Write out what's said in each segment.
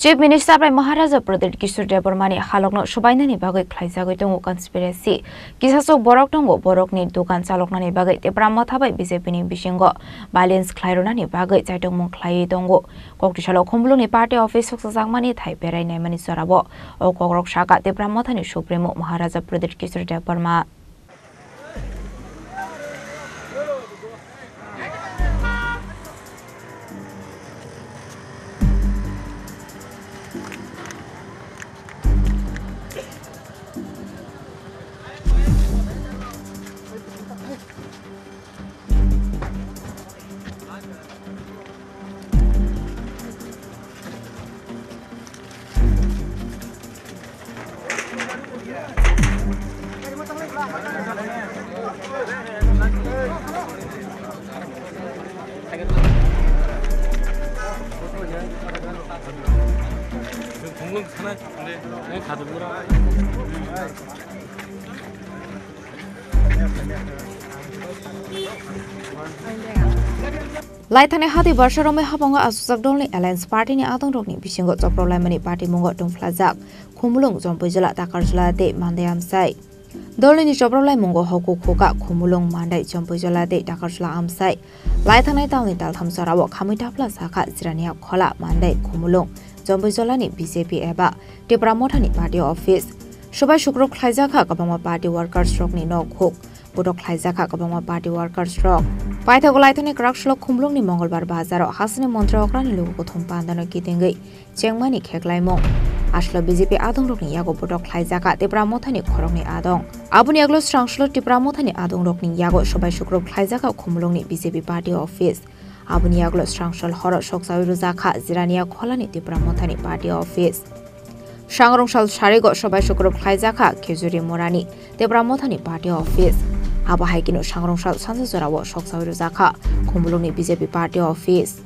Chief Minister by Maharaja Pradesh Kishore Debarmani halokno subainani bagai khlaijagoi tongo conspiracy kisasok borok tongo borokni dukan chaloknani bagai tebramma thabai BJP ni bisingo balance khlaironani bagai chaitongmung khlai tongo koktisalo khumlungni party office soksajangmani thai berai naimani sorabo o kokrok saka tebramma thani supremo Maharaja Pradesh Kishore Debarma Laithane hati barsharome habonga asujak dolni Alliance Party ni adong rokni bisingo choprolaimani party mungo tungflajak khumulung jompojala takarjala de mandayam sai dolni choprolai mungo hoku khoka khumulung mandai jompojala de takarjala amsai laithane tawni daltham sarawo khamita pla sakha jirania khola mandai khumulung jompojala ni BJP eba tepramothani party office sobai shukrok khlaijaka kabama party workers rokni nokhuk Budok Laizaka Kabama Party Workers Rock. Paithagolaitani Krakshlo Kumlung ni Mongolbar Bazaro, Hasani Montra Okrani Lugo Tumpandano Kitingi, Chengmani Keklaimong. Ashlo BJP Adong Rokni Yago Budok Laizaka, Tebramotani Korongni Adong. Abuniaglo Strangshlo Tebramotani Adong Rokni Yago, Shobai Shukrok Laizaka Kumlung ni BJP Party Office. Abuniaglo Strangshol Horo Shoksawiruzaka, Zirania Kolani Tebramotani Party Office. Shangrong Shal Sharigo, Shobai Shukrok Laizaka, Kezuri Morani, Tebramotani Party Office. Aba haikino Shangrong Shal Sansazorawo Shoksawiruzaka, Kumulungni BJP Party Office.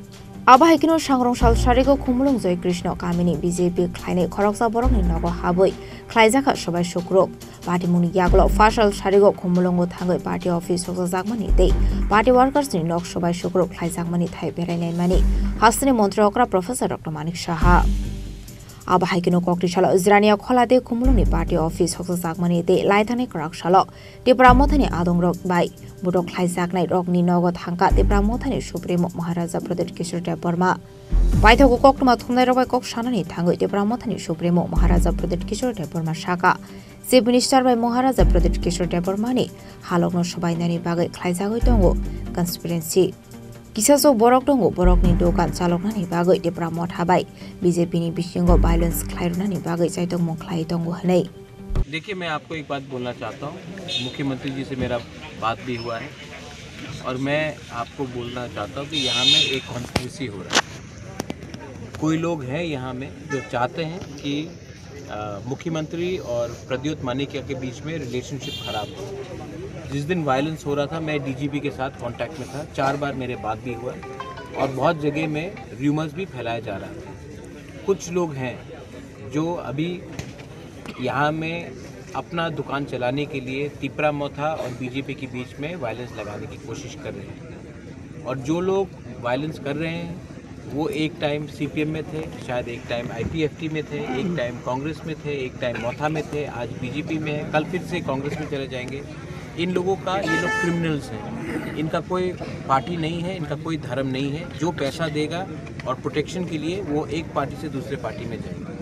Aba haikino Shangrong Shal Sharigo Kumulung Joy Krishna Kamini BJP Klaine Koroksa Borokni Nogo Haboi, Klaizaka Shobai Shukrok, Party Muni Yaglo, Fashal Sharigo Kumulungo Tangoi Party Office Soksazakmani Day, Party Workers ni Nok Shobai Shukrok Klaizakmani Thai Berai Mani, Hasani Montra Okra Professor Dr. Manik Shaha. Aba haikino koktisalo Zirania Kholade Kumulungni Party Office Soksazakmani Day, Laithane Krakshalo, Tebramotani Adong Rok Bai, Budok Laizaknai Rokni Nogo Thangka, Tebramotani Supremo Maharaja Pradesh Kishore Debarma. Paithago Koktuma Thumnai Robai Kok Shanani Thangoi Tebramotani Supremo Maharaja Pradesh Kishore Debarma Shaka. Chief Minister by Maharaja Pradesh Kishore Debarmani, Halokno Shobainani Bagai Klaizagoi Tongo, Conspiracy. Kisasok borok tongo borokni dokan chaloknani bagai tebramot habai BJP ni bisingo violence khlairunani bagai chaitongmung khlai tongo hanai. देखिए मैं आपको एक बात बोलना चाहता हूँ मुख्यमंत्री जी से मेरा बात भी हुआ है और मैं आपको बोलना चाहता हूँ कि यहाँ में एक कॉन्स्पिरेसी हो रहा है कोई लोग हैं यहाँ में जो चाहते हैं कि मुख्यमंत्री और प्रद्योत मानिकिया के बीच में रिलेशनशिप खराब हो जिस दिन वायलेंस हो रहा था मैं डीजीपी के साथ कांटेक्ट में था 4 बार मेरे बात भी हुआ और बहुत जगह में र्यूमर्स भी फैलाया जा रहा था कुछ लोग हैं जो अभी यहाँ में अपना दुकान चलाने के लिए तिपरामोथा और बीजेपी के बीच में वायलेंस लगाने की कोशिश कर रहे हैं और जो लोग वायलेंस कर रहे हैं वो एक टाइम सीपीएम में थे शायद एक टाइम आईपीएफटी में थे एक टाइम कांग्रेस में थे एक टाइम मोथा में थे आज बीजेपी में है कल फिर से कांग्रेस में चले जाएंगे इन लोगों का ये लोग क्रिमिनल्स हैं इनका कोई पार्टी नहीं है इनका कोई धर्म नहीं है जो पैसा देगा और प्रोटेक्शन के लिए वो एक पार्टी से दूसरे पार्टी में जाएगा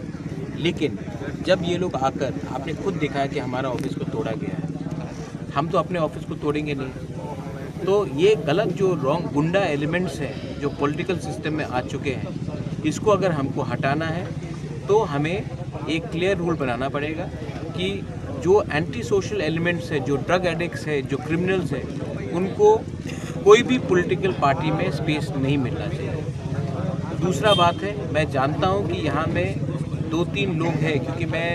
लेकिन जब ये लोग आकर आपने खुद देखा है कि हमारा ऑफिस को तोड़ा गया है हम तो अपने ऑफिस को तोड़ेंगे नहीं तो ये गलत जो रॉन्ग गुंडा एलिमेंट्स हैं जो पॉलिटिकल सिस्टम में आ चुके हैं इसको अगर हमको हटाना है तो हमें एक क्लियर रूल बनाना पड़ेगा कि जो एंटी सोशल एलिमेंट्स है जो ड्रग एडिक्ट्स है जो क्रिमिनल्स है उनको कोई भी पॉलिटिकल पार्टी में स्पेस नहीं मिलना चाहिए दूसरा बात है मैं जानता हूं कि यहाँ में 2-3 लोग हैं क्योंकि मैं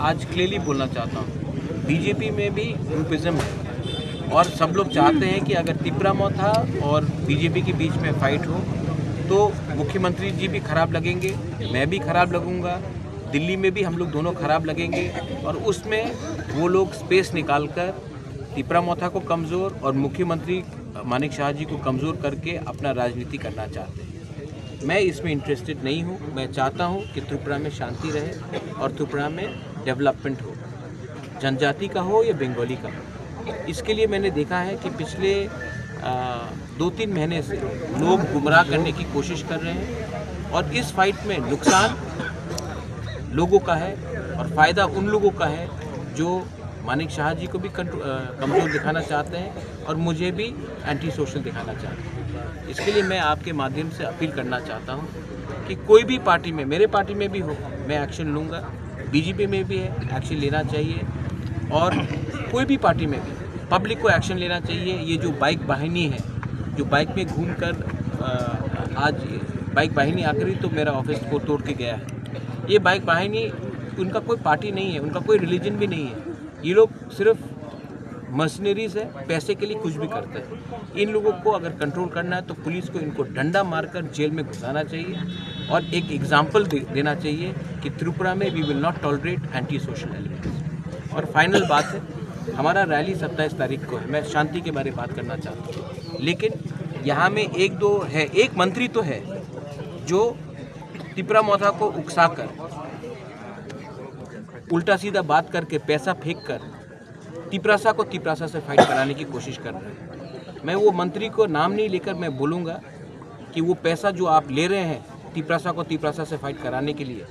आज क्लियरली बोलना चाहता हूँ बीजेपी में भी ग्रुपिज्म है और सब लोग चाहते हैं कि अगर तिपरामोथा और बीजेपी के बीच में फाइट हो तो मुख्यमंत्री जी भी खराब लगेंगे मैं भी खराब लगूंगा दिल्ली में भी हम लोग दोनों खराब लगेंगे और उसमें वो लोग स्पेस निकालकर तिपरामोथा को कमज़ोर और मुख्यमंत्री मानिक शाह जी को कमज़ोर करके अपना राजनीति करना चाहते हैं मैं इसमें इंटरेस्टेड नहीं हूँ। मैं चाहता हूँ कि त्रिपुरा में शांति रहे और त्रिपुरा में डेवलपमेंट हो, जनजाति का हो या बंगाली का हो। इसके लिए मैंने देखा है कि पिछले 2-3 महीने से लोग गुमराह करने की कोशिश कर रहे हैं और इस फाइट में नुकसान लोगों का है और फ़ायदा उन लोगों का है जो मानिक शाह जी को भी कमज़ोर दिखाना चाहते हैं और मुझे भी एंटी सोशल दिखाना चाहते हैं। इसके लिए मैं आपके माध्यम से अपील करना चाहता हूँ कि कोई भी पार्टी में, मेरे पार्टी में भी हो, मैं एक्शन लूँगा। बीजेपी में भी है, एक्शन लेना चाहिए और कोई भी पार्टी में भी पब्लिक को एक्शन लेना चाहिए। ये जो बाइक वाहिनी है, जो बाइक में घूम कर आज बाइक वाहिनी आकर ही तो मेरा ऑफिस को तोड़ के गया है। ये बाइक वाहिनी, उनका कोई पार्टी नहीं है, उनका कोई रिलीजन भी नहीं है। ये लोग सिर्फ मर्सनरीज है, पैसे के लिए कुछ भी करते हैं। इन लोगों को अगर कंट्रोल करना है तो पुलिस को इनको डंडा मारकर जेल में घुसाना चाहिए और एक एग्जाम्पल देना चाहिए कि त्रिपुरा में we will not tolerate anti social elements. और फाइनल बात है, हमारा रैली 27 तारीख को है। मैं शांति के बारे में बात करना चाहता हूँ, लेकिन यहाँ में एक मंत्री तो है जो तिपरा मोथा को उकसाकर, उल्टा सीधा बात करके, पैसा फेंक कर तिपरासा को तिपरासा से फाइट कराने की कोशिश कर रहे हैं। मैं वो मंत्री को नाम नहीं लेकर मैं बोलूँगा कि वो पैसा जो आप ले रहे हैं तिपरासा को तिपरासा से फाइट कराने के लिए,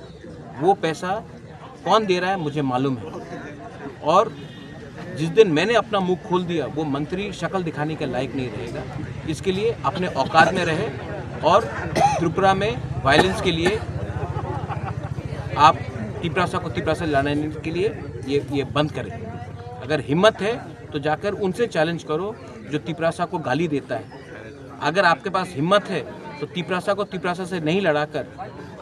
वो पैसा कौन दे रहा है मुझे मालूम है। और जिस दिन मैंने अपना मुंह खोल दिया वो मंत्री शक्ल दिखाने के लायक नहीं रहेगा। इसके लिए अपने औकात में रहे और त्रिपुरा में वायलेंस के लिए आप तिपरासा को तिपरासा लाने के लिए ये बंद करें। अगर हिम्मत है तो जाकर उनसे चैलेंज करो जो तिपरासा को गाली देता है। अगर आपके पास हिम्मत है तो तिपरासा को तिपरासा से नहीं लड़ाकर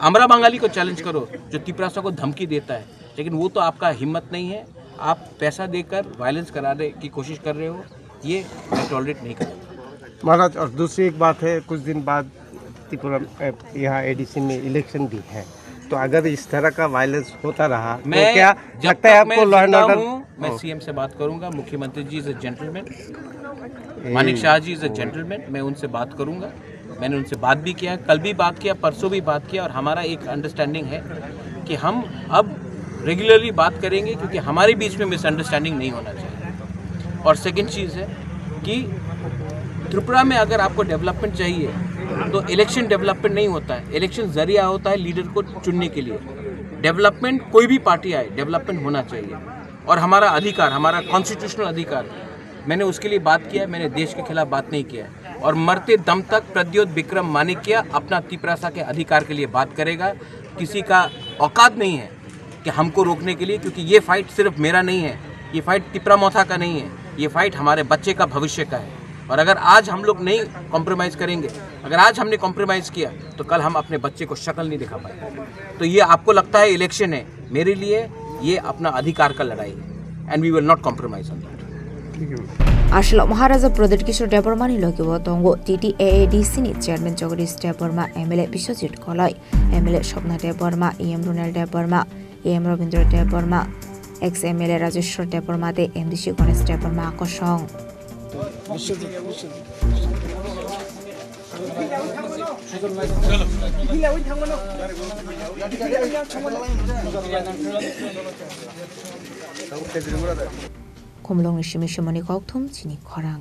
अमरा बंगाली को चैलेंज करो जो तिपरासा को धमकी देता है। लेकिन वो तो आपका हिम्मत नहीं है, आप पैसा देकर वायलेंस कराने की कोशिश कर रहे हो, ये मैं टॉलरेट नहीं करूँगा महाराज। और दूसरी एक बात है, कुछ दिन बाद त्रिपुरा यहाँ एडीसी में इलेक्शन भी है, तो अगर इस तरह का वायलेंस होता रहा तो क्या लगता है आपको लॉ एंड ऑर्डर? मैं सीएम से बात करूंगा। मुख्यमंत्री जी is a gentleman, Manik Saha ji is a gentleman. मैं उनसे बात करूंगा। मैंने उनसे बात भी किया, कल भी बात किया, परसों भी बात किया और हमारा एक अंडरस्टैंडिंग है कि हम अब रेगुलरली बात करेंगे क्योंकि हमारे बीच में मिसअंडरस्टैंडिंग नहीं होना चाहिए। और सेकेंड चीज़ है कि त्रिपुरा में अगर आपको डेवलपमेंट चाहिए तो इलेक्शन डेवलपमेंट नहीं होता है, इलेक्शन जरिया होता है लीडर को चुनने के लिए। डेवलपमेंट कोई भी पार्टी आए, डेवलपमेंट होना चाहिए और हमारा अधिकार, हमारा कॉन्स्टिट्यूशनल अधिकार, मैंने उसके लिए बात किया। मैंने देश के खिलाफ बात नहीं किया और मरते दम तक प्रद्योत विक्रम मानिक्य अपना तिपरासा के अधिकार के लिए बात करेगा। किसी का औकात नहीं है कि हमको रोकने के लिए, क्योंकि ये फाइट सिर्फ मेरा नहीं है, ये फाइट तिपरा मोथा का नहीं है, ये फाइट हमारे बच्चे का भविष्य का है। और अगर आज हम लोग नहीं कॉम्प्रोमाइज़ करेंगे, अगर आज हमने कॉम्प्रोमाइज़ किया तो कल हम अपने बच्चे को शक्ल नहीं दिखा पाएंगे। तो ये आपको लगता है इलेक्शन है, मेरे लिए ये अपना अधिकार का लड़ाई है and we will not compromise on that. आसल महाराजा प्रदीप किशोर देबर्मानी लगिबो दंगो TTAADC नि chairman Jagdish Debbarma, MLA Biswajit Kalai, MLA Swapna Debbarma, EM Ronel Debbarma, EM Rabindra Debbarma, ex-MLA Rajeshwar Debbarma दे MDC गणेश देबर्मा आकर्षण। 콤롱 시미시머니 걱통 지니 커랑